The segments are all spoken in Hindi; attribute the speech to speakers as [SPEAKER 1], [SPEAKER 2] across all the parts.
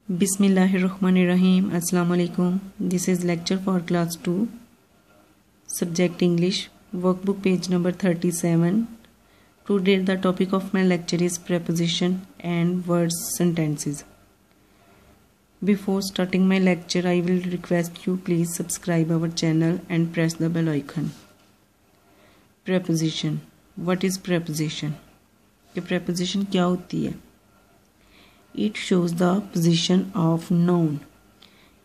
[SPEAKER 1] Bismillahirrahmanirrahim. Assalamu alaikum. This is lecture for class 2, subject English, workbook page number 37. Today the topic of my lecture is preposition and words sentences. Before starting my lecture, I will request you please subscribe our channel and press the bell icon. Preposition. What is preposition? ये preposition क्या होती है? It shows the position of noun.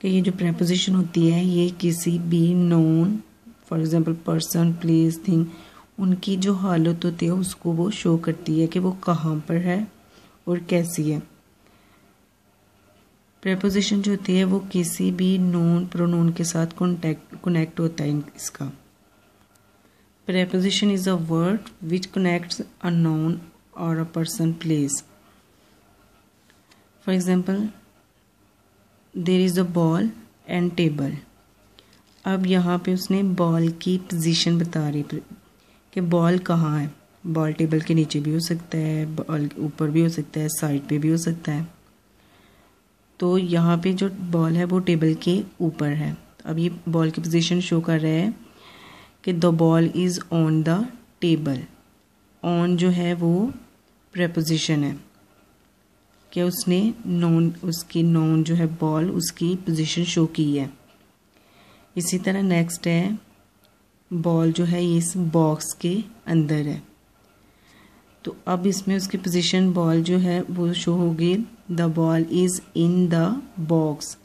[SPEAKER 1] कि ये जो preposition होती है ये किसी भी noun, for example person, place, thing, उनकी जो हालत होती है उसको वो शो करती है कि वो कहाँ पर है और कैसी है. preposition जो होती है वो किसी भी noun pronoun के साथ connect होता है इसका. Preposition is a word which connects a noun or a person, place. For example, there is a ball and table. अब यहाँ पे उसने बॉल की पोजीशन बता रही कि बॉल कहाँ है. बॉल टेबल के नीचे भी हो सकता है, बॉल ऊपर भी हो सकता है, साइड पे भी हो सकता है. तो यहाँ पे जो बॉल है वो टेबल के ऊपर है. अब ये बॉल की पोजीशन शो कर रहा है कि the ball is on the table. On जो है वो प्रेपोजिशन है कि उसने उसकी नॉन जो है बॉल उसकी पोजीशन शो की है. इसी तरह नेक्स्ट है बॉल जो है ये इस बॉक्स के अंदर है. तो अब इसमें उसकी पोजीशन बॉल जो है वो शो होगी the ball is in the box,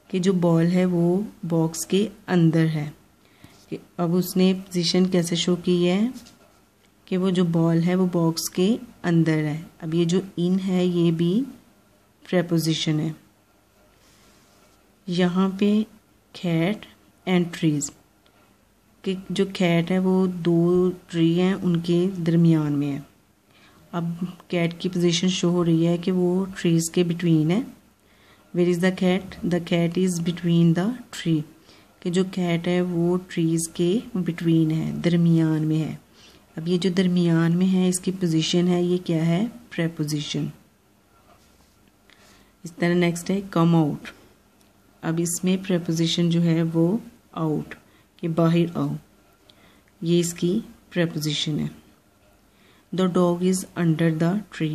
[SPEAKER 1] कि जो बॉल है वो बॉक्स के अंदर है. कि अब उसने पोजीशन कैसे शो की है कि वो जो बॉल है वो बॉक्स के अंदर है. अब ये जो इन है ये भी प्रेपोजिशन है. यहाँ पे कैट एंड ट्रीज, कि जो कैट है वो दो ट्री हैं उनके दरमियान में है. अब कैट की पोजीशन शो हो रही है कि वो ट्रीज के बिटवीन है. Where is the cat? The cat is between the tree, कि जो कैट है वो ट्रीज के बिटवीन है, दरमियान में है. अब ये जो दरमियान में है इसकी पोजीशन है ये क्या है? प्रेपोजिशन. इस तरह नेक्स्ट है कम आउट. अब इसमें प्रेपोजिशन जो है वो आउट, कि बाहर आओ, ये इसकी प्रेपोजिशन है. The dog is under the tree.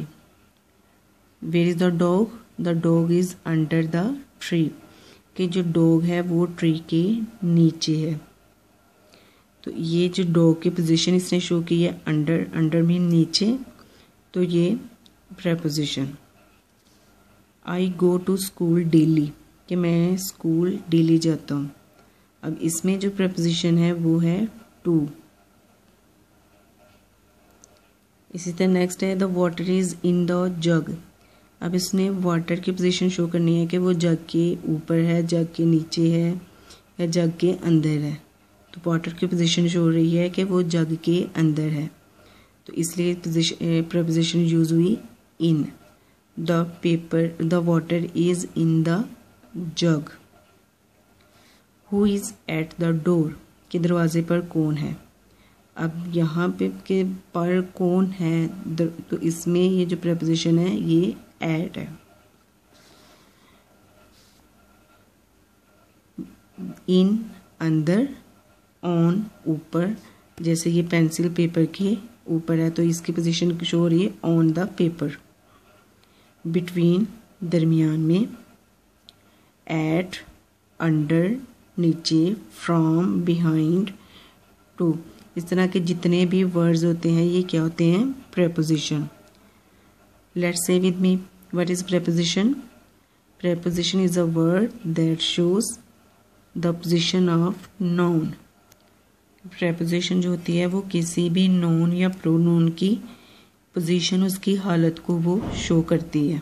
[SPEAKER 1] Where is the dog? The dog is under the tree, कि जो डॉग है वो ट्री के नीचे है. तो ये जो डॉग की पोजीशन इसने शो की है अंडर, अंडर में नीचे, तो ये preposition. I go to school daily, कि मैं स्कूल डेली जाता हूँ. अब इसमें जो प्रेपोजिशन है वो है टू. इसी तरह नेक्स्ट है the water is in the जग. अब इसने वाटर की पोजीशन शो करनी है कि वो जग के ऊपर है, जग के नीचे है या जग के अंदर है. तो वाटर की पोजीशन शो हो रही है कि वो जग के अंदर है, तो इसलिए प्रेपोजिशन यूज हुई in. The water is in the jug. Who is at the door, कि दरवाजे पर कौन है. अब यहाँ पे के पर कौन है, तो इसमें ये जो प्रेपोजिशन है ये एट है. इन अंदर, ऑन ऊपर, जैसे ये पेंसिल पेपर के ऊपर है तो इसकी पोजीशन शो हो रही है ऑन द पेपर. बिटवीन दरमियान में, एट अंडर नीचे, फ्रॉम बिहाइंड, टू. इस तरह के जितने भी वर्ड्स होते हैं ये क्या होते हैं? Preposition. Let's say with me, what is preposition? Preposition is a word that shows the position of noun. Preposition जो होती है वो किसी भी नोन या प्रोनाउन की पोजीशन, उसकी हालत को वो शो करती है.